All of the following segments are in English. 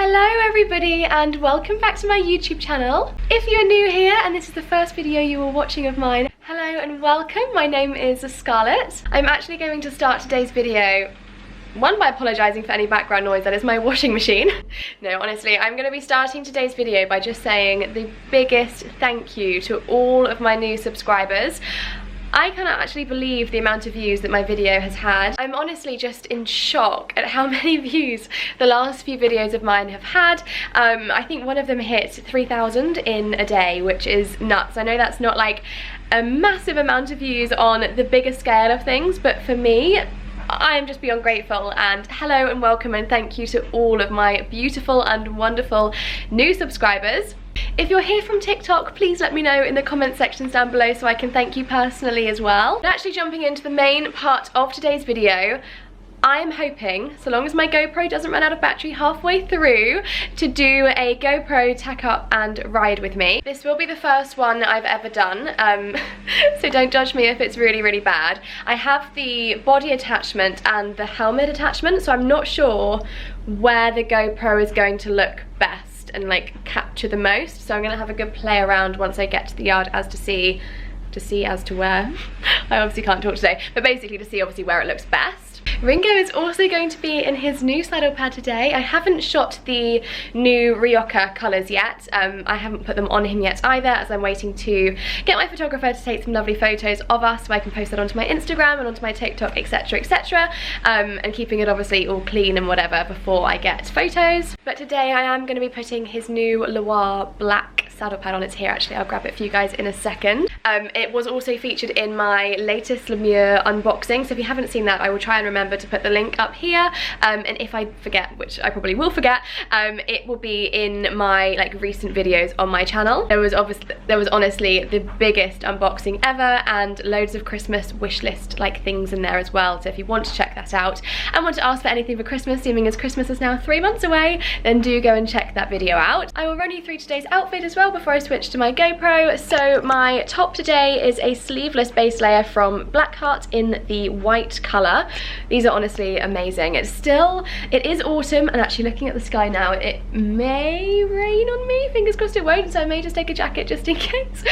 Hello everybody and welcome back to my YouTube channel. If you're new here and this is the first video you are watching of mine, hello and welcome. My name is Scarlet. I'm actually going to start today's video by apologising for any background noise. That is my washing machine. No, honestly, I'm going to be starting today's video by just saying the biggest thank you to all of my new subscribers. I cannot actually believe the amount of views that my video has had. I'm honestly just in shock at how many views the last few videos of mine have had. I think one of them hit 3,000 in a day, which is nuts. I know that's not like a massive amount of views on the bigger scale of things, but for me, I am just beyond grateful. And hello and welcome and thank you to all of my beautiful and wonderful new subscribers. If you're here from TikTok, please let me know in the comment sections down below so I can thank you personally as well. But actually jumping into the main part of today's video, I am hoping, so long as my GoPro doesn't run out of battery halfway through, to do a GoPro tack up and ride with me. This will be the first one I've ever done, so don't judge me if it's really bad. I have the body attachment and the helmet attachment, so I'm not sure where the GoPro is going to look best and like capture the most, so I'm gonna have a good play around once I get to the yard as to where I obviously can't talk today, but basically to see obviously where it looks best. Ringo is also going to be in his new saddle pad today. I haven't shot the new Ryoka colours yet. I haven't put them on him yet either, as I'm waiting to get my photographer to take some lovely photos of us so I can post that onto my Instagram and onto my TikTok, etc, and keeping it obviously all clean and whatever before I get photos. But today I am going to be putting his new Loire black saddle pad on. It's here actually, I'll grab it for you guys in a second. It was also featured in my latest Lemure unboxing, so if you haven't seen that I will try and remember to put the link up here, and if I forget, which I probably will forget, it will be in my like recent videos on my channel. There was honestly the biggest unboxing ever and loads of Christmas wish list like things in there as well, so if you want to check that out and want to ask for anything for Christmas, seeming as Christmas is now 3 months away, then do go and check that video out. I will run you through today's outfit as well before I switch to my GoPro. So my top today is a sleeveless base layer from Blackheart in the white colour. These are honestly amazing. It is autumn, and actually looking at the sky now, it may rain on me. Fingers crossed it won't, so I may just take a jacket just in case.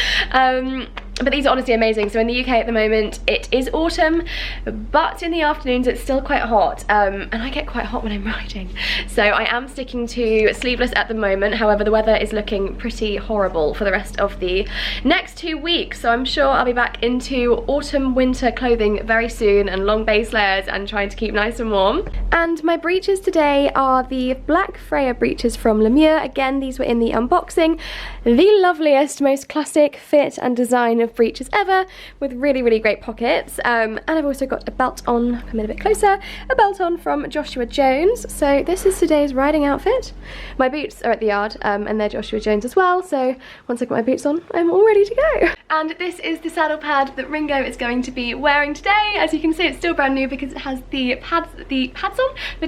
But these are honestly amazing. So in the UK at the moment it is autumn, but in the afternoons it's still quite hot, and I get quite hot when I'm riding, so I am sticking to sleeveless at the moment. However, the weather is looking pretty horrible for the rest of the next 2 weeks, so I'm sure I'll be back into autumn winter clothing very soon and long base layers and trying to keep nice and warm. And my breeches today are the black Freya breeches from Lemure. Again, these were in the unboxing. The loveliest, most classic fit and design of breeches ever, with really great pockets, and I've also got a belt on, come in a bit closer, a belt on from Joshua Jones. So this is today's riding outfit. My boots are at the yard, and they're Joshua Jones as well, so once I get my boots on I'm all ready to go. And this is the saddle pad that Ringo is going to be wearing today. As you can see, it's still brand new because it has the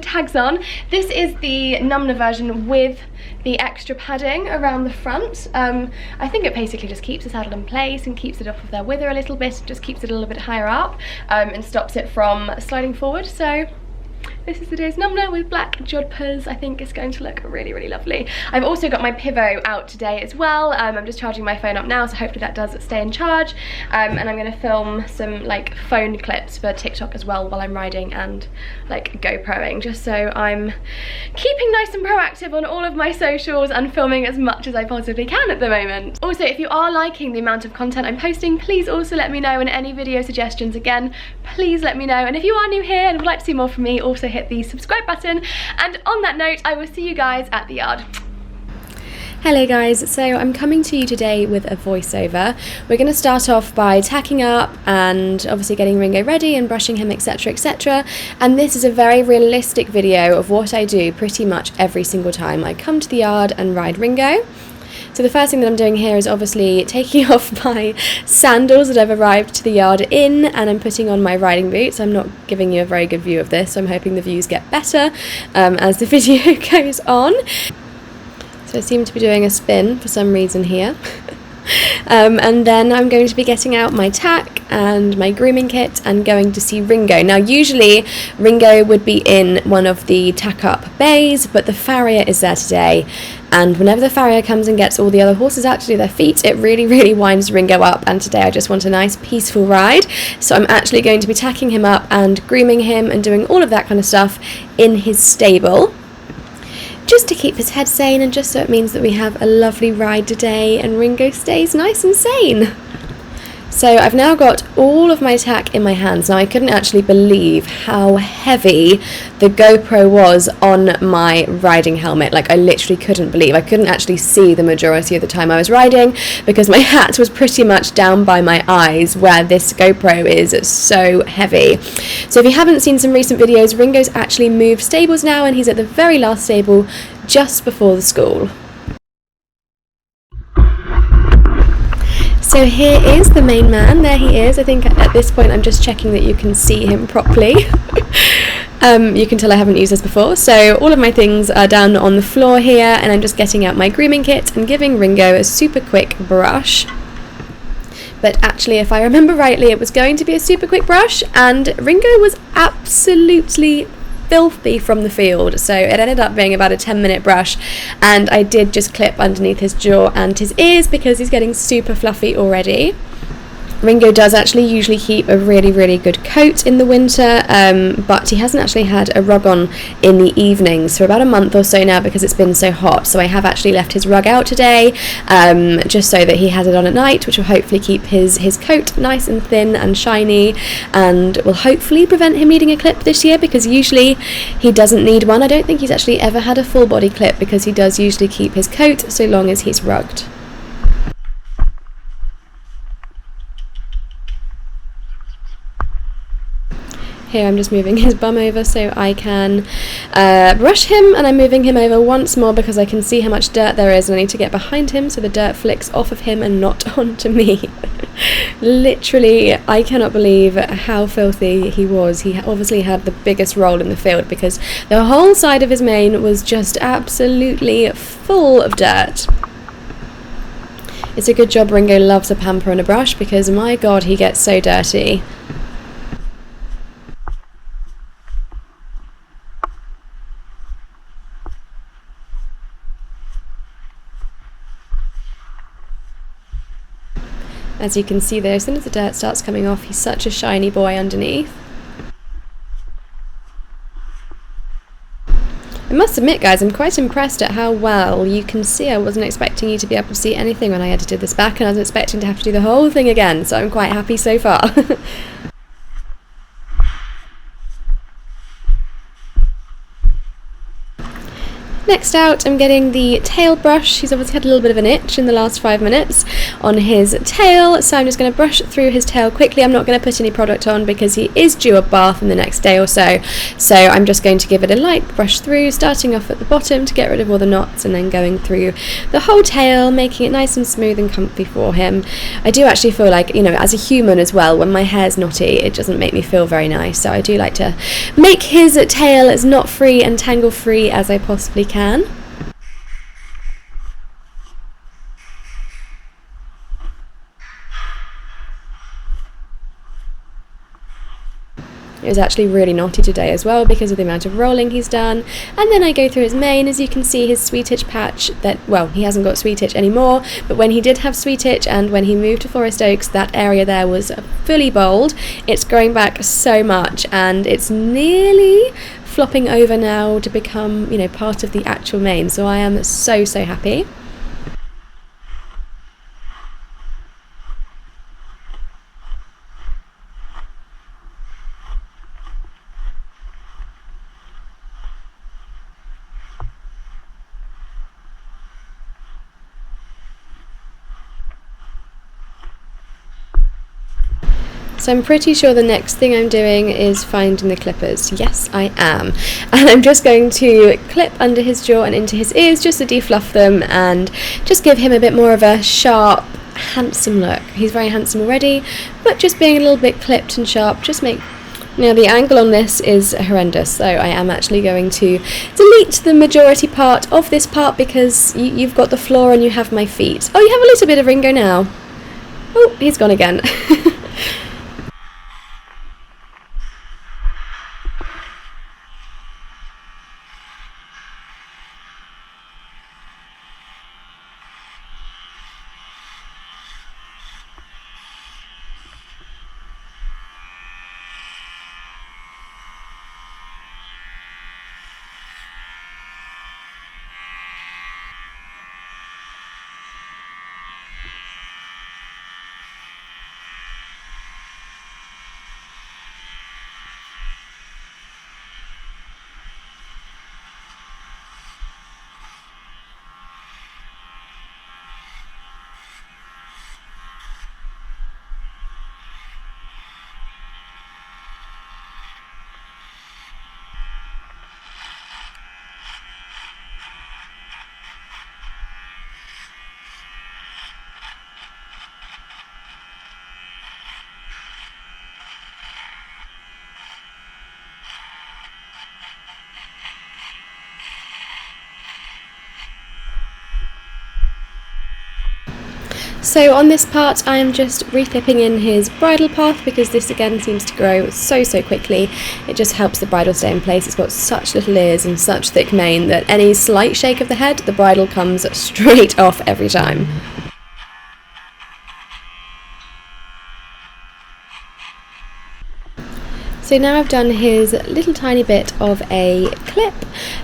tags on. This is the Numna version with the extra padding around the front. I think it basically just keeps the saddle in place and keeps it off of their wither a little bit, just keeps it a little bit higher up, and stops it from sliding forward. So this is today's Numna with black jodhpurs. I think it's going to look really lovely. I've also got my Pivo out today as well. I'm just charging my phone up now, so hopefully that does stay in charge, and I'm going to film some like phone clips for TikTok as well while I'm riding and like GoProing, just so I'm keeping nice and proactive on all of my socials and filming as much as I possibly can at the moment. Also, if you are liking the amount of content I'm posting, please also let me know, and any video suggestions, again, please let me know. And if you are new here and would like to see more from me, also hit the subscribe button. And on that note, I will see you guys at the yard. Hello guys, so I'm coming to you today with a voiceover. We're going to start off by tacking up and obviously getting Ringo ready and brushing him, etc, and this is a very realistic video of what I do pretty much every single time I come to the yard and ride Ringo. So the first thing that I'm doing here is obviously taking off my sandals that I've arrived to the yard in, and I'm putting on my riding boots. I'm not giving you a very good view of this, so I'm hoping the views get better as the video goes on. So I seem to be doing a spin for some reason here. And then I'm going to be getting out my tack and my grooming kit and going to see Ringo. Now usually Ringo would be in one of the tack up bays, but the farrier is there today, and whenever the farrier comes and gets all the other horses out to do their feet, it really winds Ringo up, and today I just want a nice peaceful ride. So I'm actually going to be tacking him up and grooming him and doing all of that kind of stuff in his stable, just to keep his head sane, and just so it means that we have a lovely ride today and Ringo stays nice and sane. So I've now got all of my tack in my hands. Now I couldn't actually believe how heavy the GoPro was on my riding helmet. Like I literally couldn't believe. I couldn't actually see the majority of the time I was riding because my hat was pretty much down by my eyes, where this GoPro is so heavy. So if you haven't seen some recent videos, Ringo's actually moved stables now, and he's at the very last stable just before the school. So here is the main man, there he is. I think at this point I'm just checking that you can see him properly. You can tell I haven't used this before. So all of my things are down on the floor here, and I'm just getting out my grooming kit and giving Ringo a super quick brush. But actually, if I remember rightly, it was going to be a super quick brush, and Ringo was absolutely filthy from the field, so it ended up being about a 10-minute brush, and I did just clip underneath his jaw and his ears because he's getting super fluffy already. Ringo does actually usually keep a really good coat in the winter, but he hasn't actually had a rug on in the evenings for about a month or so now because it's been so hot. So I have actually left his rug out today, just so that he has it on at night, which will hopefully keep his coat nice and thin and shiny, and will hopefully prevent him needing a clip this year, because usually he doesn't need one. I don't think he's actually ever had a full body clip because he does usually keep his coat so long as he's rugged. Here I'm just moving his bum over so I can brush him, and I'm moving him over once more because I can see how much dirt there is, and I need to get behind him so the dirt flicks off of him and not onto me. Literally, I cannot believe how filthy he was. He obviously had the biggest role in the field because the whole side of his mane was just absolutely full of dirt. It's a good job Ringo loves a pamper and a brush, because my god, he gets so dirty. As you can see there, as soon as the dirt starts coming off, he's such a shiny boy underneath. I must admit, guys, I'm quite impressed at how well you can see. I wasn't expecting you to be able to see anything when I edited this back, and I was expecting to have to do the whole thing again, so I'm quite happy so far. Next out, I'm getting the tail brush. He's obviously had a little bit of an itch in the last 5 minutes on his tail, so I'm just going to brush through his tail quickly. I'm not going to put any product on because he is due a bath in the next day or so, so I'm just going to give it a light brush through, starting off at the bottom to get rid of all the knots, and then going through the whole tail, making it nice and smooth and comfy for him. I do actually feel like, you know, as a human as well, when my hair's knotty, it doesn't make me feel very nice, so I do like to make his tail as knot-free and tangle-free as I possibly can. It was actually really knotty today as well because of the amount of rolling he's done. And then I go through his mane. As you can see, his sweet itch patch, that, well, he hasn't got sweet itch anymore, but when he did have sweet itch and when he moved to Forest Oaks, that area there was fully bowled. It's growing back so much, and it's nearly flopping over now to become, you know, part of the actual mane. So I am so happy. So I'm pretty sure the next thing I'm doing is finding the clippers. Yes, I am. And I'm just going to clip under his jaw and into his ears just to defluff them and just give him a bit more of a sharp, handsome look. He's very handsome already, but just being a little bit clipped and sharp just Now the angle on this is horrendous, so I am actually going to delete the majority part of this part because you've got the floor and you have my feet. Oh, you have a little bit of Ringo now. Oh, he's gone again. So on this part I am just reflipping in his bridle path because this again seems to grow so quickly. It just helps the bridle stay in place. It's got such little ears and such thick mane that any slight shake of the head, the bridle comes straight off every time. So now I've done his little tiny bit of a clip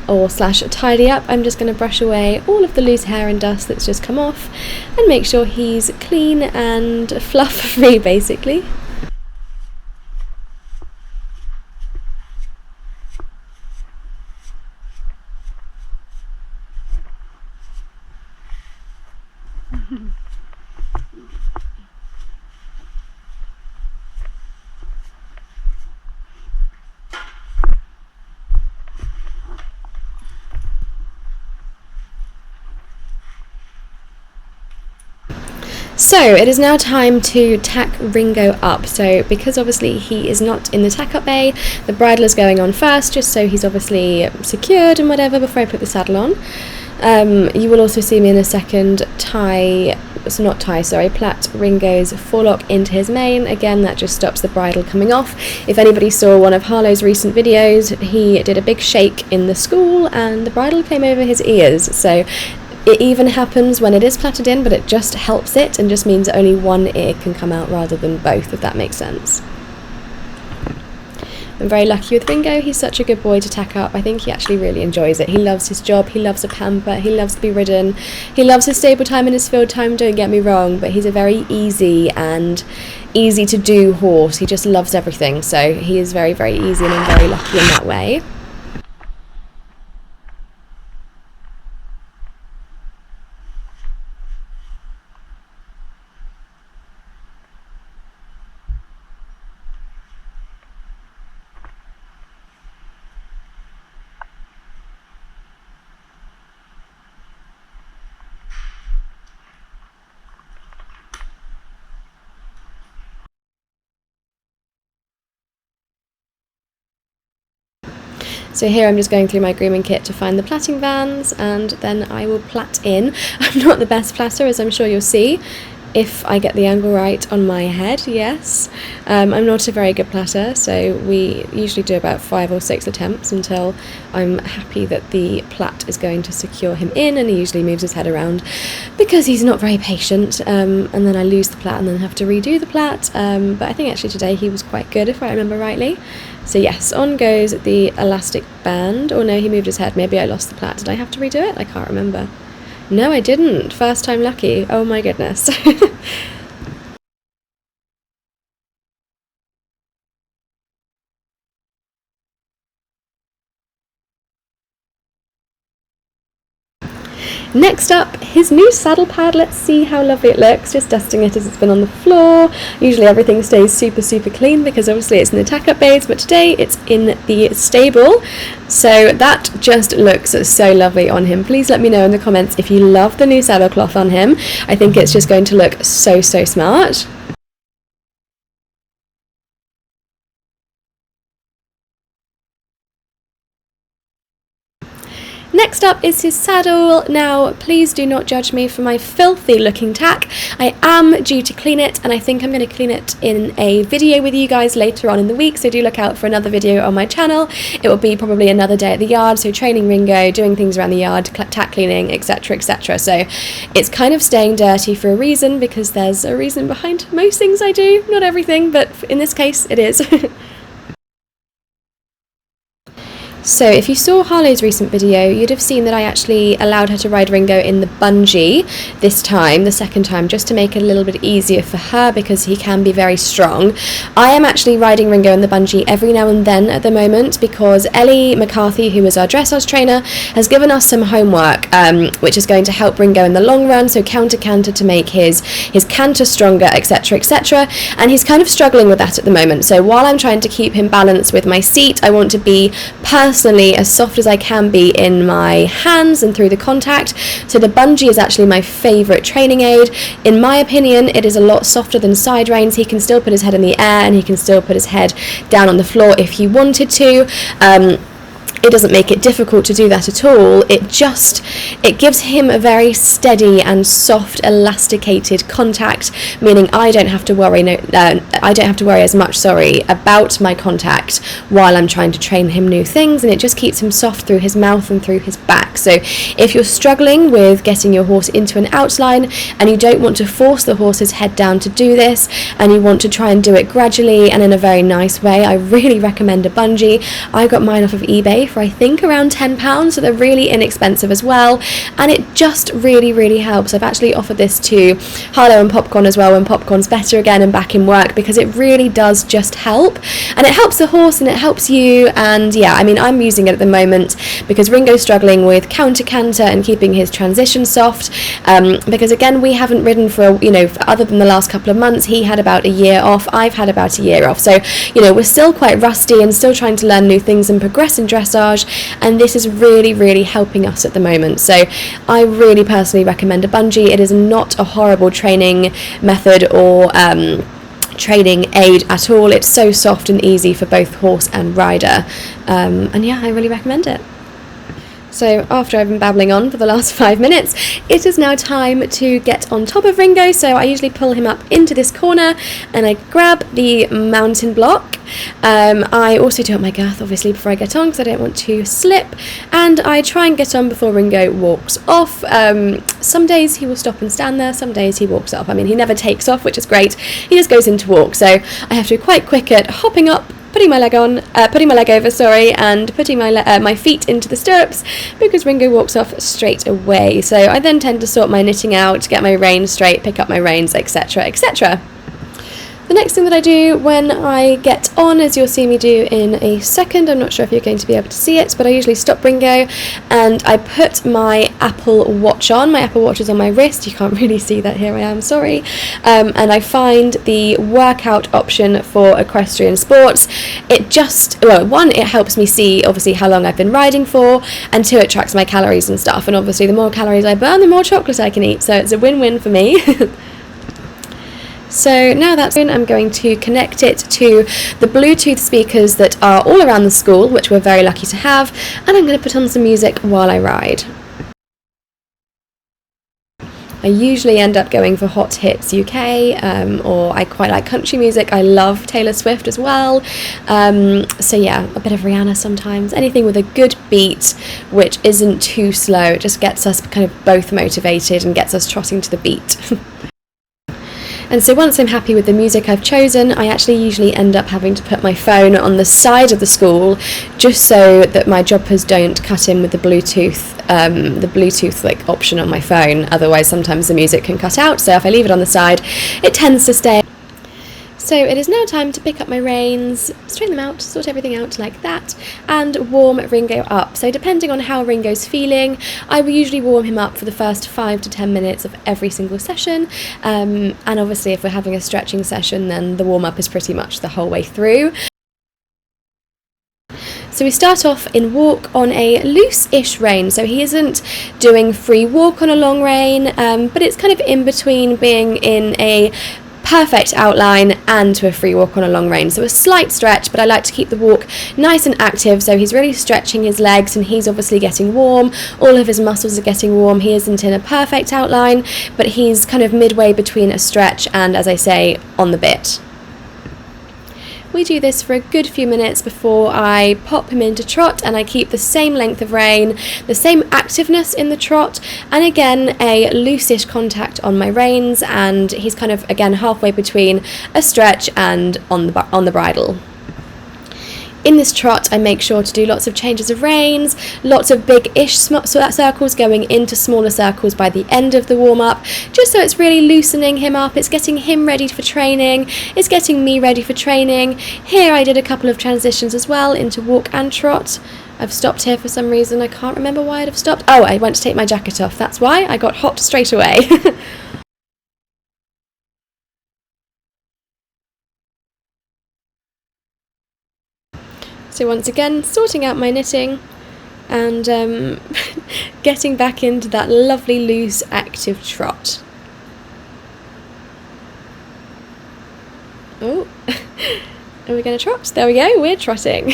or slash tidy up, I'm just going to brush away all of the loose hair and dust that's just come off and make sure he's clean and fluff free basically. So it is now time to tack Ringo up. So because obviously he is not in the tack up bay, the bridle is going on first just so he's obviously secured and whatever before I put the saddle on. You will also see me in a second plait Ringo's forelock into his mane. Again, that just stops the bridle coming off. If anybody saw one of Harlow's recent videos, he did a big shake in the school and the bridle came over his ears. So it even happens when it is plaited in, but it just helps it and just means that only one ear can come out rather than both, if that makes sense. I'm very lucky with Ringo. He's such a good boy to tack up. I think he actually really enjoys it. He loves his job, he loves a pamper, he loves to be ridden, he loves his stable time and his field time, don't get me wrong, but he's a very easy to do horse. He just loves everything, so he is very easy and I'm very lucky in that way. So here I'm just going through my grooming kit to find the plaiting bands and then I will plait in. I'm not the best plaiter, as I'm sure you'll see, if I get the angle right on my head, yes. I'm not a very good plaiter, so we usually do about 5 or 6 attempts until I'm happy that the plait is going to secure him in, and he usually moves his head around because he's not very patient, and then I lose the plait and then have to redo the plait, but I think actually today he was quite good if I remember rightly. So yes, on goes the elastic band. Oh no, he moved his head, maybe I lost the plait. Did I have to redo it? I can't remember. No, I didn't. First time lucky. Oh my goodness. Next up, his new saddle pad. Let's see how lovely it looks. Just dusting it as it's been on the floor. Usually everything stays super clean because obviously it's in the tack up bays, but today it's in the stable. So that just looks so lovely on him. Please let me know in the comments if you love the new saddle cloth on him. I think it's just going to look so smart. Next up is his saddle. Now, please do not judge me for my filthy looking tack. I am due to clean it, and I think I'm going to clean it in a video with you guys later on in the week, so do look out for another video on my channel. It will be probably another day at the yard, so training Ringo, doing things around the yard, tack cleaning, etc, etc. So it's kind of staying dirty for a reason, because there's a reason behind most things I do, not everything, but in this case it is. So if you saw Harlow's recent video, you'd have seen that I actually allowed her to ride Ringo in the bungee this time, the second time, just to make it a little bit easier for her because he can be very strong. I am actually riding Ringo in the bungee every now and then at the moment because Ellie McCarthy, who is our dressage trainer, has given us some homework which is going to help Ringo in the long run, so counter canter to make his canter stronger, etc, etc, and he's kind of struggling with that at the moment. So while I'm trying to keep him balanced with my seat, I want to be personally as soft as I can be in my hands and through the contact. So the bungee is actually my favourite training aid. In my opinion, it is a lot softer than side reins. He can still put his head in the air and he can still put his head down on the floor if he wanted to. It doesn't make it difficult to do that at all. It gives him a very steady and soft, elasticated contact, meaning I don't have to worry. I don't have to worry as much, about my contact while I'm trying to train him new things, and it just keeps him soft through his mouth and through his back. So if you're struggling with getting your horse into an outline and you don't want to force the horse's head down to do this, and you want to try and do it gradually and in a very nice way, I really recommend a bungee. I got mine off of eBay for I think around £10, so they're really inexpensive as well, and it just really helps. I've actually offered this to Harlow and Popcorn as well when Popcorn's better again and back in work, because it really does just help, and it helps the horse and it helps you. And yeah, I mean, I'm using it at the moment because Ringo's struggling with counter canter and keeping his transition soft, because again, we haven't ridden for other than the last couple of months. He had about a year off, I've had about a year off, so we're still quite rusty and still trying to learn new things and progress in dressage, and this is really helping us at the moment. So I really personally recommend a bungee. It is not a horrible training method or training aid at all. It's so soft and easy for both horse and rider, and yeah, I really recommend it. So after I've been babbling on for the last 5 minutes, it is now time to get on top of Ringo. So I usually pull him up into this corner and I grab the mountain block. I also do up my girth obviously before I get on because I don't want to slip, and I try and get on before Ringo walks off. Some days he will stop and stand there, some days he walks up. I mean, he never takes off, which is great. He just goes into walk, so I have to be quite quick at hopping up, putting my leg over, and putting my feet into the stirrups, because Ringo walks off straight away. So I then tend to sort my knitting out, get my reins straight, pick up my reins, etc, etc. The next thing that I do when I get on, as you'll see me do in a second, I'm not sure if you're going to be able to see it, but I usually stop Ringo and I put my Apple Watch on. My Apple Watch is on my wrist, you can't really see that, here I am, sorry. And I find the workout option for equestrian sports. One, it helps me see obviously how long I've been riding for, and two, it tracks my calories and stuff, and obviously the more calories I burn, the more chocolate I can eat, so it's a win-win for me. So now that's in, I'm going to connect it to the Bluetooth speakers that are all around the school, which we're very lucky to have, and I'm going to put on some music while I ride. I usually end up going for Hot Hits UK, or I quite like country music. I love Taylor Swift as well. So yeah, a bit of Rihanna sometimes. Anything with a good beat, which isn't too slow. It just gets us kind of both motivated and gets us trotting to the beat. And so once I'm happy with the music I've chosen, I actually usually end up having to put my phone on the side of the school, just so that my jobbers don't cut in with the Bluetooth like option on my phone. Otherwise sometimes the music can cut out, so if I leave it on the side, it tends to stay. So it is now time to pick up my reins, straighten them out, sort everything out like that, and warm Ringo up. So depending on how Ringo's feeling, I will usually warm him up for the first 5 to 10 minutes of every single session. And obviously if we're having a stretching session, then the warm-up is pretty much the whole way through. So we start off in walk on a loose-ish rein, so he isn't doing free walk on a long rein, but it's kind of in between being in a perfect outline and to a free walk on a long range. So a slight stretch, but I like to keep the walk nice and active, so he's really stretching his legs and he's obviously getting warm. All of his muscles are getting warm. He isn't in a perfect outline, but he's kind of midway between a stretch and, as I say, on the bit. We do this for a good few minutes before I pop him into trot, and I keep the same length of rein, the same activeness in the trot, and again a loose-ish contact on my reins, and he's kind of again halfway between a stretch and on the bridle. In this trot, I make sure to do lots of changes of reins, lots of big-ish circles going into smaller circles by the end of the warm-up, just so it's really loosening him up. It's getting him ready for training. It's getting me ready for training. Here I did a couple of transitions as well into walk and trot. I've stopped here for some reason. I can't remember why I'd have stopped. Oh, I went to take my jacket off. That's why. I got hot straight away. So once again, sorting out my knitting and getting back into that lovely loose active trot. Oh, are we going to trot? There we go, we're trotting.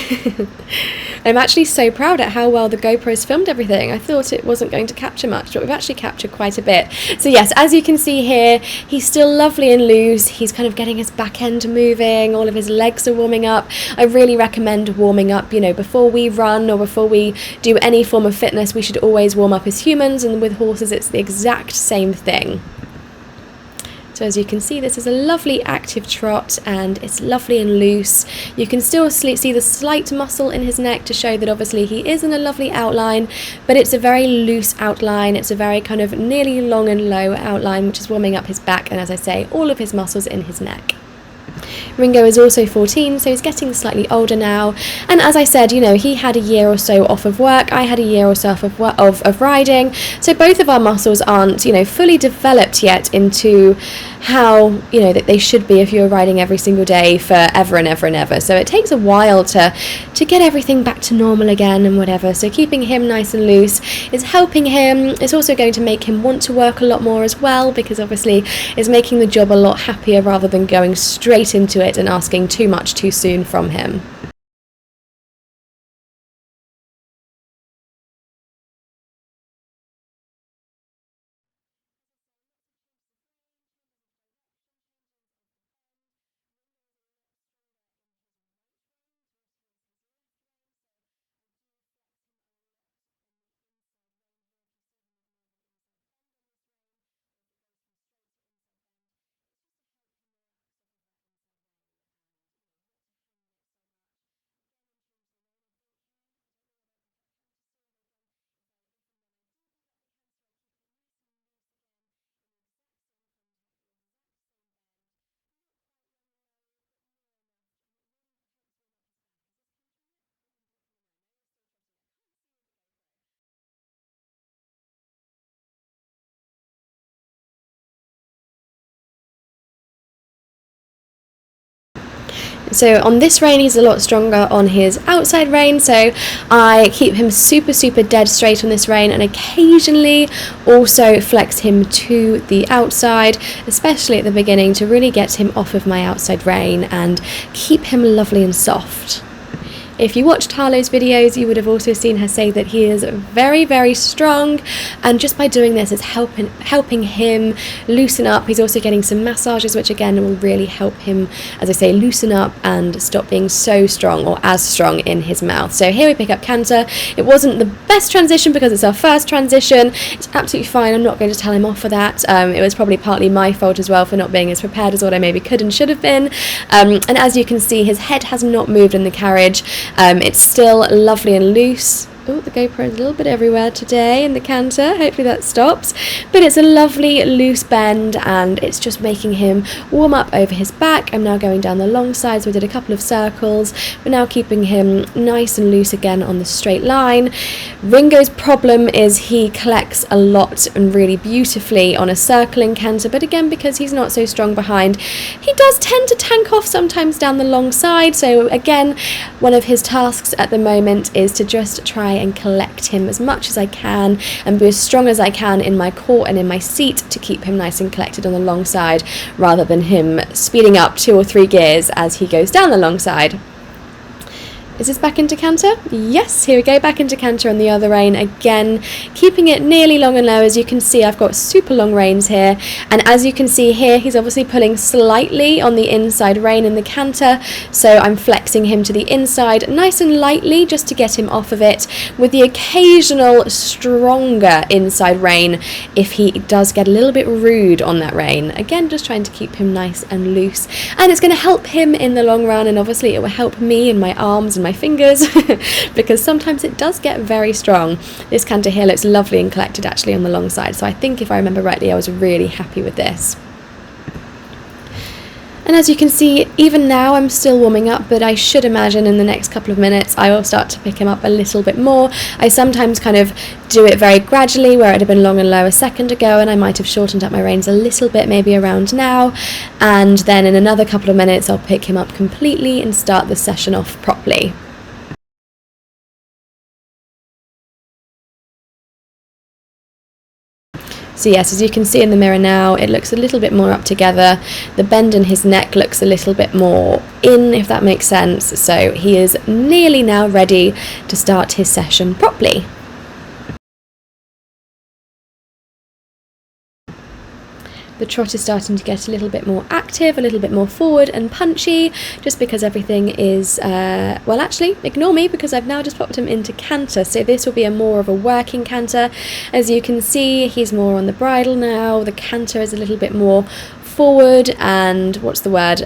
I'm actually so proud at how well the GoPro's filmed everything. I thought it wasn't going to capture much, but we've actually captured quite a bit. So yes, as you can see here, he's still lovely and loose. He's kind of getting his back end moving. All of his legs are warming up. I really recommend warming up, you know, before we run or before we do any form of fitness, we should always warm up as humans, and with horses it's the exact same thing. So as you can see, this is a lovely active trot and it's lovely and loose. You can still see the slight muscle in his neck to show that obviously he is in a lovely outline, but it's a very loose outline. It's a very kind of nearly long and low outline, which is warming up his back and, as I say, all of his muscles in his neck. Ringo is also 14, so he's getting slightly older now, and as I said, you know, he had a year or so off of work, I had a year or so of riding, so both of our muscles aren't, you know, fully developed yet into how, you know, that they should be if you're riding every single day for ever and ever and ever. So it takes a while to get everything back to normal again and whatever. So keeping him nice and loose is helping him. It's also going to make him want to work a lot more as well, because obviously it's making the job a lot happier rather than going straight into it and asking too much too soon from him. So on this rein he's a lot stronger on his outside rein, so I keep him super dead straight on this rein and occasionally also flex him to the outside, especially at the beginning, to really get him off of my outside rein and keep him lovely and soft. If you watched Harlow's videos, you would have also seen her say that he is very strong, and just by doing this it's helping him loosen up. He's also getting some massages, which again will really help him, as I say, loosen up and stop being so strong or as strong in his mouth. So here we pick up canter. It wasn't the best transition because it's our first transition. It's absolutely fine. I'm not going to tell him off for that. It was probably partly my fault as well for not being as prepared as what I maybe could and should have been. And as you can see, his head has not moved in the carriage. It's still lovely and loose. Oh, the GoPro is a little bit everywhere today in the canter. Hopefully that stops. But it's a lovely loose bend and it's just making him warm up over his back. I'm now going down the long side, so we did a couple of circles. We're now keeping him nice and loose again on the straight line. Ringo's problem is he collects a lot and really beautifully on a circling canter, but again, because he's not so strong behind, he does tend to tank off sometimes down the long side. So again, one of his tasks at the moment is to just try try and collect him as much as I can and be as strong as I can in my core and in my seat to keep him nice and collected on the long side, rather than him speeding up 2 or 3 gears as he goes down the long side. Is this back into canter? Yes, here we go, back into canter on the other rein. Again, keeping it nearly long and low. As you can see, I've got super long reins here. And as you can see here, he's obviously pulling slightly on the inside rein in the canter. So I'm flexing him to the inside nice and lightly just to get him off of it, with the occasional stronger inside rein if he does get a little bit rude on that rein. Again, just trying to keep him nice and loose. And it's going to help him in the long run, and obviously it will help me in my arms and my fingers because sometimes it does get very strong. This canter here looks lovely and collected actually on the long side, so I think if I remember rightly I was really happy with this. And as you can see, even now I'm still warming up, but I should imagine in the next couple of minutes I will start to pick him up a little bit more. I sometimes kind of do it very gradually, where it had been long and low a second ago, and I might have shortened up my reins a little bit, maybe around now, and then in another couple of minutes I'll pick him up completely and start the session off properly. So yes, as you can see in the mirror now, it looks a little bit more up together. The bend in his neck looks a little bit more in, if that makes sense. So he is nearly now ready to start his session properly. The trot is starting to get a little bit more active, a little bit more forward and punchy, just because everything is, well actually, ignore me because I've now just popped him into canter, so this will be more of a working canter. As you can see, he's more on the bridle now, the canter is a little bit more forward and, what's the word,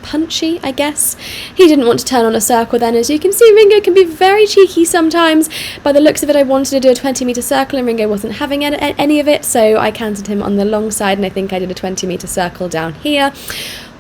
punchy, I guess. He didn't want to turn on a circle then. As you can see, Ringo can be very cheeky sometimes. By the looks of it, I wanted to do a 20-metre circle and Ringo wasn't having any of it, so I cantered him on the long side, and I think I did a 20-metre circle down here.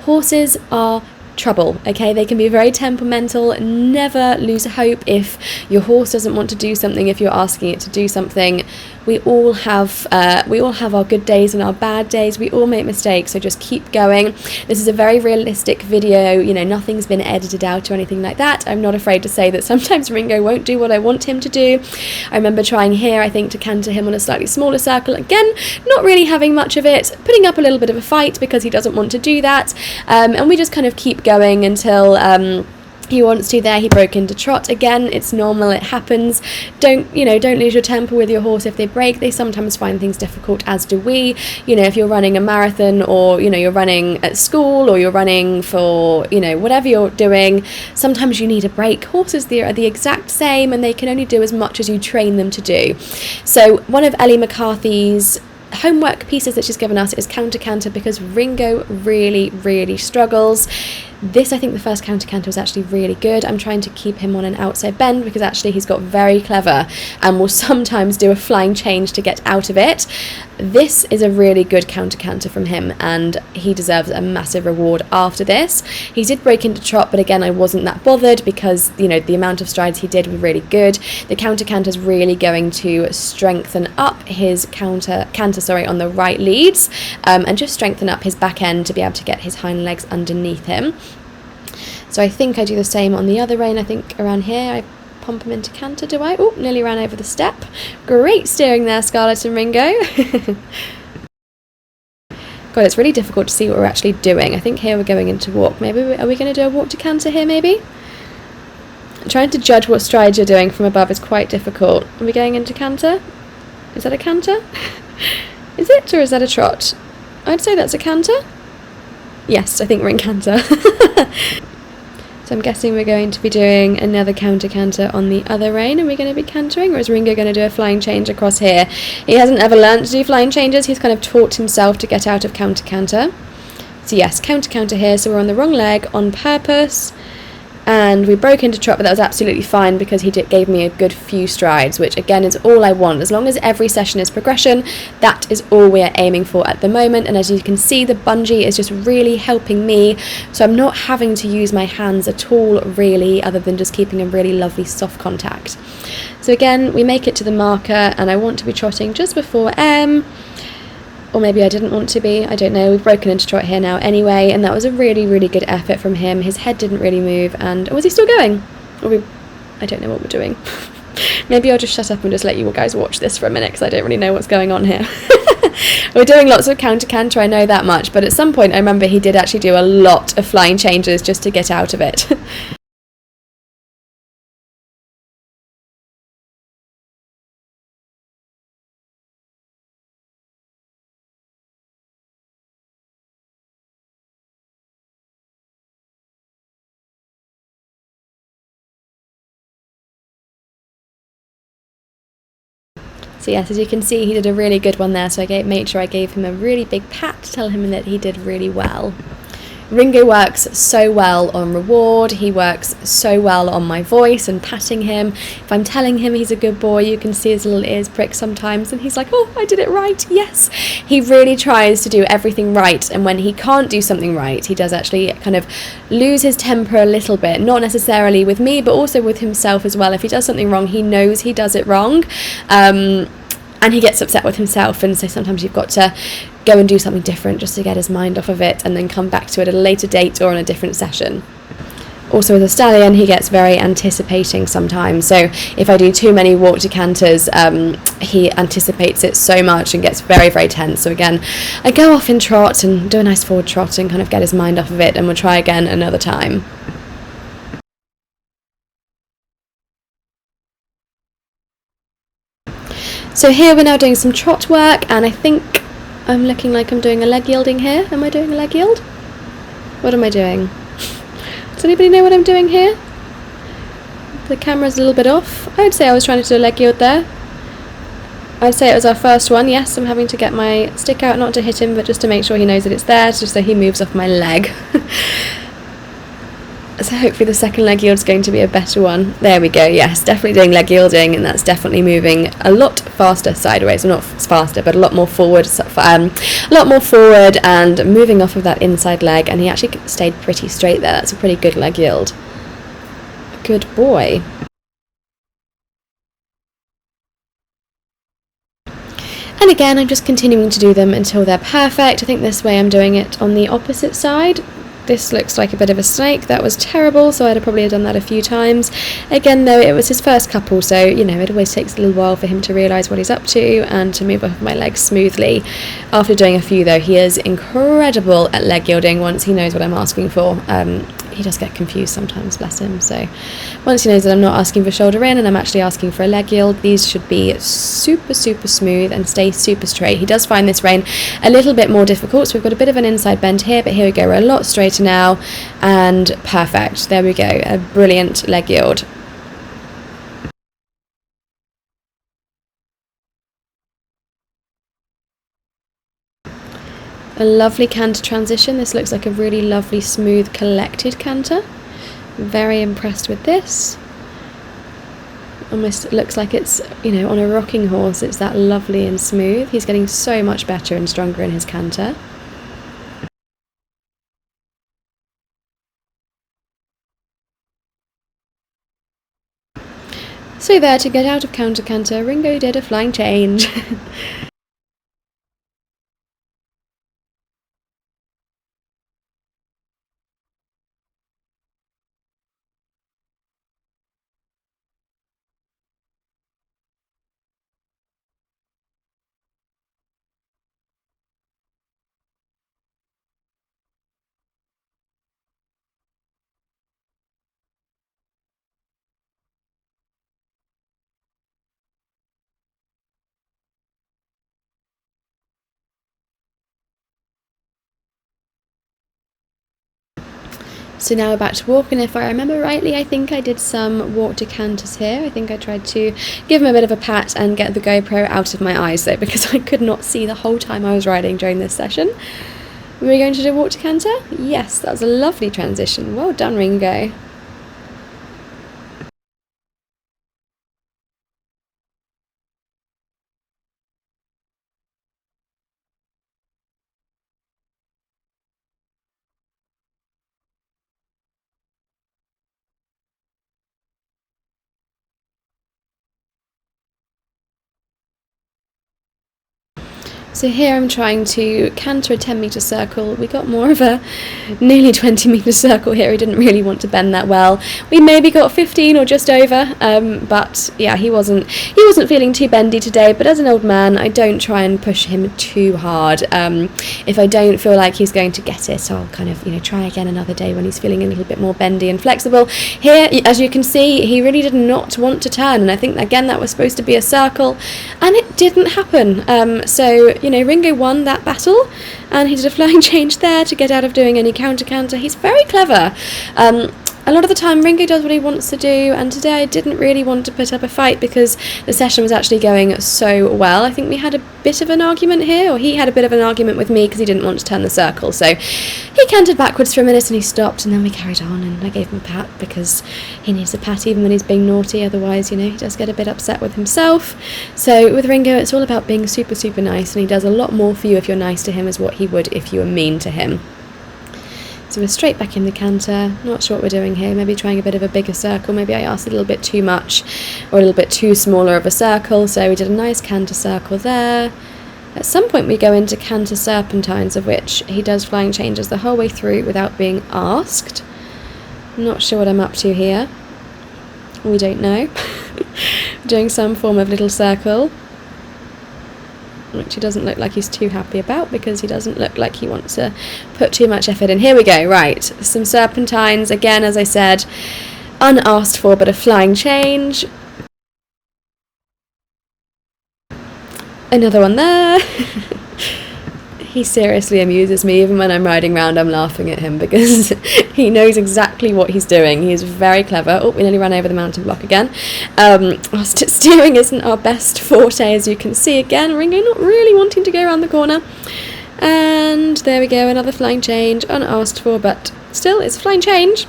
Horses are trouble, okay? They can be very temperamental. Never lose hope if your horse doesn't want to do something, if you're asking it to do something. We all have our good days and our bad days. We all make mistakes, so just keep going. This is a very realistic video, you know, nothing's been edited out or anything like that. I'm not afraid to say that sometimes Ringo won't do what I want him to do. I remember trying here, I think, to canter him on a slightly smaller circle. Again, not really having much of it, putting up a little bit of a fight because he doesn't want to do that, and we just kind of keep going until he wants to. There, he broke into trot again. It's normal, it happens. Don't lose your temper with your horse if they break. They sometimes find things difficult, as do we. You know, if you're running a marathon, or you're running at school, or you're running for whatever you're doing, sometimes you need a break. Horses are the exact same, and they can only do as much as you train them to do. So one of Ellie McCarthy's homework pieces that she's given us is counter canter, because Ringo really struggles. This, I think the first counter canter was actually really good. I'm trying to keep him on an outside bend because actually he's got very clever and will sometimes do a flying change to get out of it. This is a really good counter canter from him, and he deserves a massive reward after this. He did break into trot, but again, I wasn't that bothered because the amount of strides he did were really good. The counter canter is really going to strengthen up his canter on the right leads, and just strengthen up his back end to be able to get his hind legs underneath him. So I think I do the same on the other rein. I think around here I pump him into canter, do I? Oh, nearly ran over the step. Great steering there, Scarlet and Ringo. God, it's really difficult to see what we're actually doing. I think here we're going into walk. Maybe, are we going to do a walk to canter here, maybe? Trying to judge what strides you're doing from above is quite difficult. Are we going into canter? Is that a canter? Is it, or is that a trot? I'd say that's a canter. Yes, I think we're in canter. So I'm guessing we're going to be doing another counter canter on the other rein. Are we going to be cantering, or is Ringo going to do a flying change across here? He hasn't ever learned to do flying changes. He's kind of taught himself to get out of counter canter. So yes, counter canter here. So we're on the wrong leg on purpose. And we broke into trot, but that was absolutely fine because he gave me a good few strides, which again is all I want. As long as every session is progression, that is all we are aiming for at the moment. And as you can see, the bungee is just really helping me, so I'm not having to use my hands at all really, other than just keeping a really lovely soft contact. So again, we make it to the marker, and I want to be trotting just before M. Or maybe I didn't want to be, I don't know. We've broken into trot here now anyway, and that was a really good effort from him. His head didn't really move, and was he still going? I don't know what we're doing. Maybe I'll just shut up and just let you guys watch this for a minute, because I don't really know what's going on here. We're doing lots of counter-canter, I know that much, but at some point I remember he did actually do a lot of flying changes just to get out of it. So yes, as you can see, he did a really good one there, so made sure I gave him a really big pat to tell him that he did really well. Ringo works so well on reward, he works so well on my voice and patting him. If I'm telling him he's a good boy, you can see his little ears prick sometimes, and he's like, oh, I did it right, yes. He really tries to do everything right, and when he can't do something right, he does actually kind of lose his temper a little bit, not necessarily with me, but also with himself as well. If he does something wrong, he knows he does it wrong. And he gets upset with himself, and so sometimes you've got to go and do something different just to get his mind off of it, and then come back to it at a later date or on a different session. Also, with a stallion, he gets very anticipating sometimes, so if I do too many walk decanters, he anticipates it so much and gets very, very tense. So again, I go off in trot and do a nice forward trot and kind of get his mind off of it, and we'll try again another time. So here we're now doing some trot work, and I think I'm looking like I'm doing a leg yielding here. Am I doing a leg yield? What am I doing? Does anybody know what I'm doing here? The camera's a little bit off. I would say I was trying to do a leg yield there. I'd say it was our first one. Yes, I'm having to get my stick out, not to hit him, but just to make sure he knows that it's there, just so he moves off my leg. So hopefully the second leg yield is going to be a better one. There we go, yes, definitely doing leg yielding, and that's definitely moving a lot faster sideways, well, not faster, but a lot more forward, and moving off of that inside leg, and he actually stayed pretty straight there. That's a pretty good leg yield. Good boy. And again, I'm just continuing to do them until they're perfect. I think this way I'm doing it on the opposite side. This looks like a bit of a snake. That was terrible, so I'd probably have done that a few times. Again, though, it was his first couple, so, you know, it always takes a little while for him to realise what he's up to and to move off my legs smoothly. After doing a few, though, he is incredible at leg yielding once he knows what I'm asking for. He does get confused sometimes, bless him, so once he knows that I'm not asking for shoulder in and I'm actually asking for a leg yield, these should be super, super smooth and stay super straight. He does find this rein a little bit more difficult, so we've got a bit of an inside bend here, but here we go, we're a lot straighter now, and perfect, there we go, a brilliant leg yield. A lovely canter transition. This looks like a really lovely, smooth, collected canter. Very impressed with this. Almost looks like it's, you know, on a rocking horse. It's that lovely and smooth. He's getting so much better and stronger in his canter. So there, to get out of counter canter, Ringo did a flying change. So now we're back to walk, and if I remember rightly, I think I did some walk decanters here. I think I tried to give him a bit of a pat and get the GoPro out of my eyes though, because I could not see the whole time I was riding during this session. Were we going to do walk decanter? Yes, that was a lovely transition. Well done, Ringo. So here I'm trying to canter a 10-metre circle. We got more of a nearly 20-metre circle here. He didn't really want to bend that well. We maybe got 15 or just over, but yeah, he wasn't feeling too bendy today. But as an old man, I don't try and push him too hard. If I don't feel like he's going to get it, I'll kind of, try again another day when he's feeling a little bit more bendy and flexible. Here, as you can see, he really did not want to turn, and I think again that was supposed to be a circle, and it didn't happen. So Ringo won that battle, and he did a flying change there to get out of doing any counter. He's very clever. A lot of the time Ringo does what he wants to do, and today I didn't really want to put up a fight because the session was actually going so well. I think we had a bit of an argument here, or he had a bit of an argument with me because he didn't want to turn the circle. So he cantered backwards for a minute and he stopped, and then we carried on, and I gave him a pat because he needs a pat even when he's being naughty. Otherwise, he does get a bit upset with himself. So with Ringo, it's all about being super, super nice, and he does a lot more for you if you're nice to him as what he would if you were mean to him. So we're straight back in the canter. Not sure what we're doing here. Maybe trying a bit of a bigger circle. Maybe I asked a little bit too much or a little bit too smaller of a circle. So we did a nice canter circle there. At some point we go into canter serpentines, of which he does flying changes the whole way through without being asked. I'm not sure what I'm up to here. We don't know. Doing some form of little circle, which he doesn't look like he's too happy about because he doesn't look like he wants to put too much effort in. Here we go, right, some serpentines, again, as I said, unasked for, but a flying change. Another one there. He seriously amuses me. Even when I'm riding around, I'm laughing at him because he knows exactly what he's doing. He is very clever. Oh, we nearly ran over the mountain block again. Our steering isn't our best forte, as you can see again. Ringo not really wanting to go around the corner. And there we go, another flying change, unasked for, but still, it's a flying change.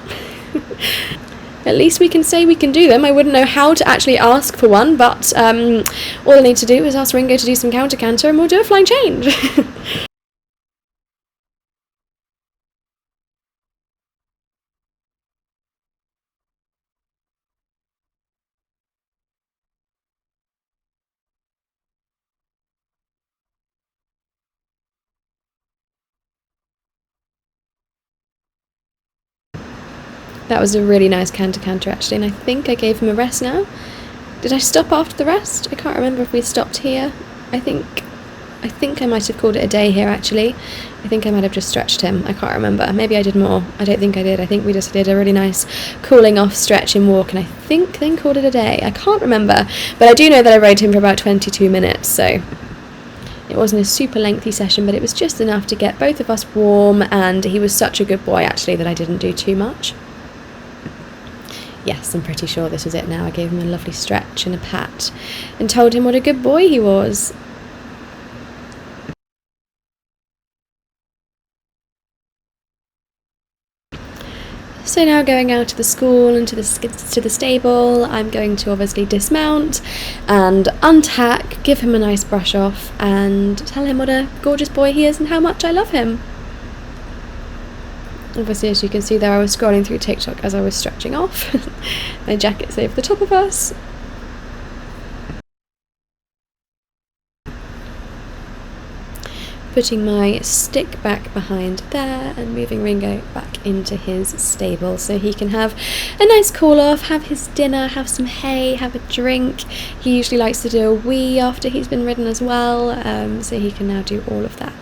At least we can say we can do them. I wouldn't know how to actually ask for one, but all I need to do is ask Ringo to do some counter and we'll do a flying change. That was a really nice canter actually, and I think I gave him a rest now. Did I stop after the rest? I can't remember if we stopped here. I think I might have called it a day here actually. I think I might have just stretched him. I can't remember. Maybe I did more. I don't think I did. I think we just did a really nice cooling off stretch and walk, and I think then called it a day. I can't remember, but I do know that I rode him for about 22 minutes, so it wasn't a super lengthy session, but it was just enough to get both of us warm, and he was such a good boy actually that I didn't do too much. Yes, I'm pretty sure this was it now. I gave him a lovely stretch and a pat and told him what a good boy he was. So now going out of the school and to the stable, I'm going to obviously dismount and untack, give him a nice brush off and tell him what a gorgeous boy he is and how much I love him. Obviously, as you can see there, I was scrolling through TikTok as I was stretching off. My jacket's over the top of us. Putting my stick back behind there and moving Ringo back into his stable so he can have a nice cool off, have his dinner, have some hay, have a drink. He usually likes to do a wee after he's been ridden as well, so he can now do all of that.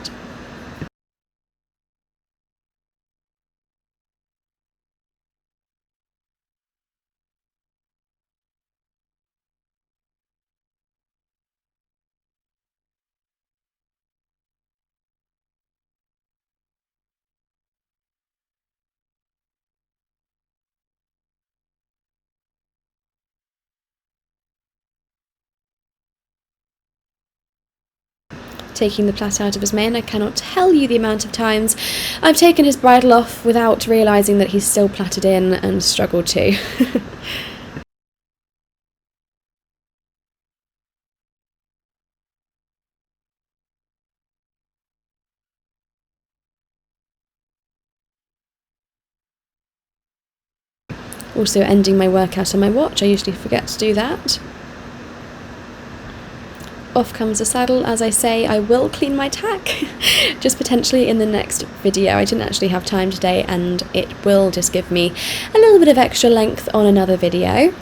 Taking the plait out of his mane, I cannot tell you the amount of times I've taken his bridle off without realising that he's still plaited in and struggled to. Also ending my workout on my watch, I usually forget to do that. off comes the saddle. As I say, I will clean my tack, just potentially in the next video. I didn't actually have time today, and it will just give me a little bit of extra length on another video.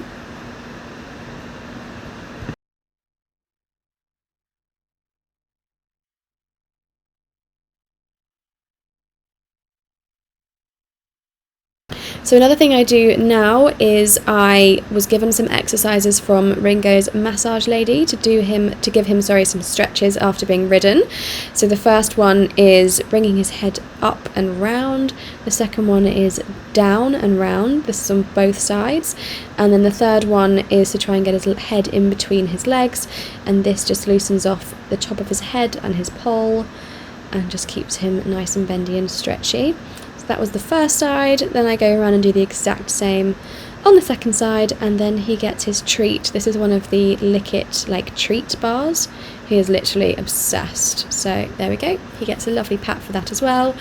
So another thing I do now is I was given some exercises from Ringo's massage lady to give him some stretches after being ridden. So the first one is bringing his head up and round. The second one is down and round. This is on both sides. And then the third one is to try and get his head in between his legs, and this just loosens off the top of his head and his poll and just keeps him nice and bendy and stretchy. That was the first side. Then I go around and do the exact same on the second side, and then he gets his treat. This is one of the Lick It like treat bars. He is literally obsessed. So there we go. He gets a lovely pat for that as well.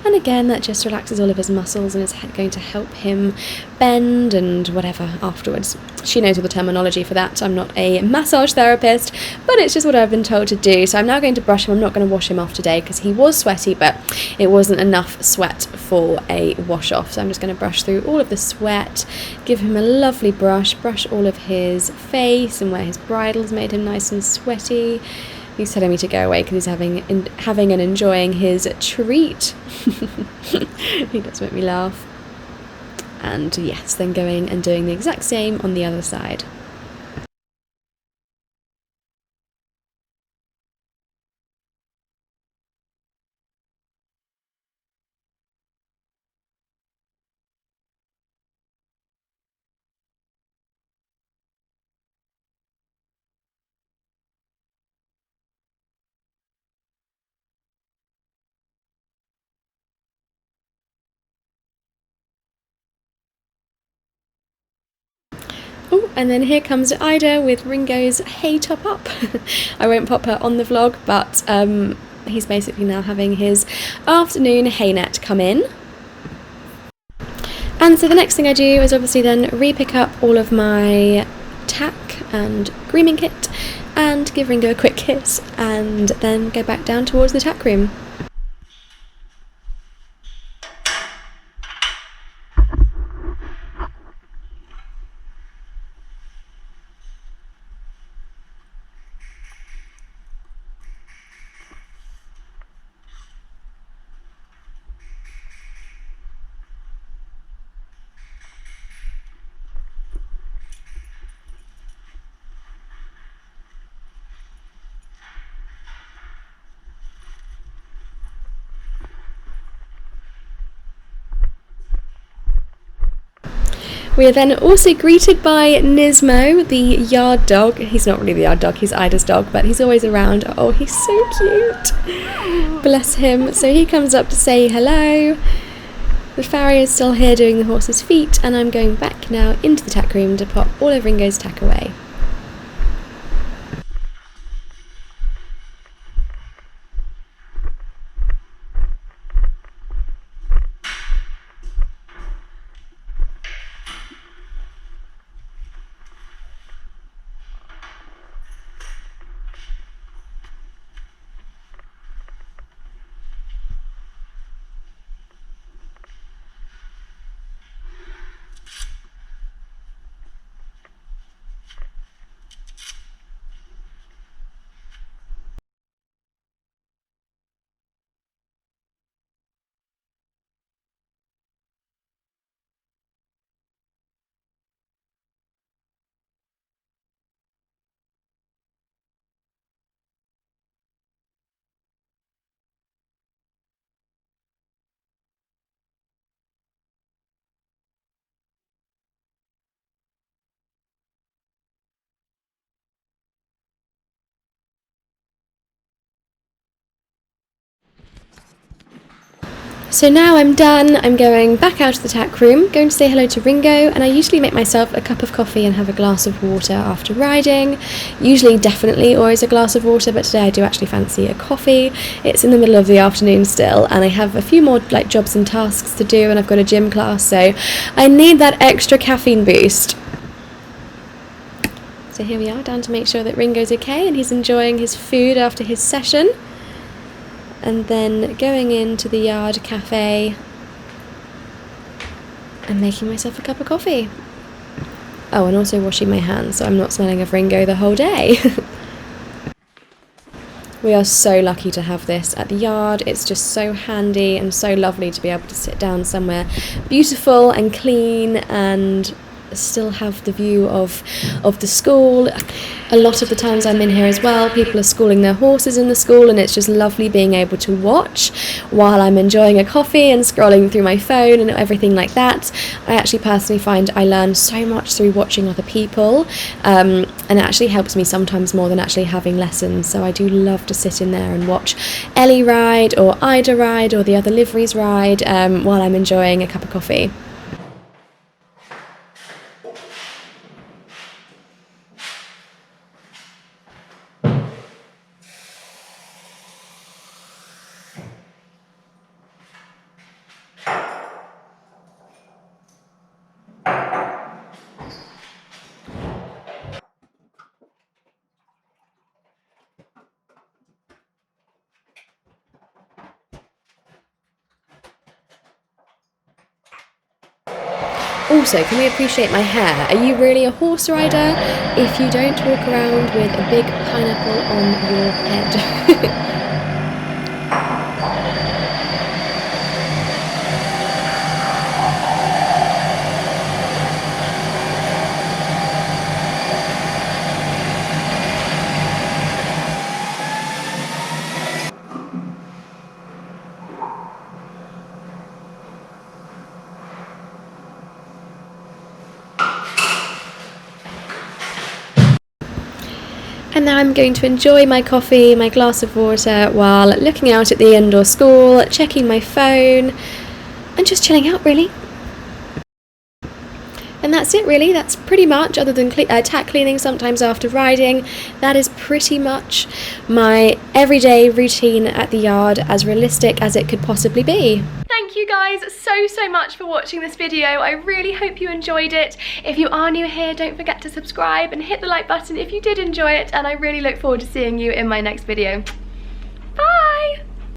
And again, that just relaxes all of his muscles and is going to help him bend and whatever afterwards. She knows all the terminology for that. I'm not a massage therapist, but it's just what I've been told to do. So I'm now going to brush him. I'm not going to wash him off today because he was sweaty, but it wasn't enough sweat for a wash off. So I'm just going to brush through all of the sweat, give him a lovely brush all of his face and where his bridle's made him nice and sweaty. He's telling me to go away because he's having and enjoying his treat. He does make me laugh. And yes, then going and doing the exact same on the other side. Oh, and then here comes Ida with Ringo's Hey Top Up. I won't pop her on the vlog, but he's basically now having his afternoon hay net come in. And so the next thing I do is obviously then re-pick up all of my tack and grooming kit and give Ringo a quick kiss, and then go back down towards the tack room. We are then also greeted by Nismo, the yard dog. He's not really the yard dog, he's Ida's dog, but he's always around. Oh, he's so cute. Bless him. So he comes up to say hello. The farrier is still here doing the horse's feet, and I'm going back now into the tack room to pop all of Ringo's tack away. So now I'm done. I'm going back out of the tack room, going to say hello to Ringo, and I usually make myself a cup of coffee and have a glass of water after riding. Usually definitely always a glass of water, but today I do actually fancy a coffee. It's in the middle of the afternoon still, and I have a few more jobs and tasks to do, and I've got a gym class, so I need that extra caffeine boost. So here we are, down to make sure that Ringo's okay and he's enjoying his food after his session. And then going into the yard cafe and making myself a cup of coffee. Oh, and also washing my hands so I'm not smelling of Ringo the whole day. We are so lucky to have this at the yard. It's just so handy and so lovely to be able to sit down somewhere beautiful and clean and still have the view of the school. A lot of the times I'm in here as well, people are schooling their horses in the school, and it's just lovely being able to watch while I'm enjoying a coffee and scrolling through my phone and everything like that. I actually personally find I learn so much through watching other people, and it actually helps me sometimes more than actually having lessons. So I do love to sit in there and watch Ellie ride or Ida ride or the other liveries ride while I'm enjoying a cup of coffee. Also, can we appreciate my hair? Are you really a horse rider if you don't walk around with a big pineapple on your head? And now I'm going to enjoy my coffee, my glass of water, while looking out at the indoor school, checking my phone, and just chilling out really. And that's it really, that's pretty much, other than tack cleaning sometimes after riding, that is pretty much my everyday routine at the yard, as realistic as it could possibly be. Thank you guys so much for watching this video. I really hope you enjoyed it. If you are new here, don't forget to subscribe and hit the like button if you did enjoy it, and I really look forward to seeing you in my next video.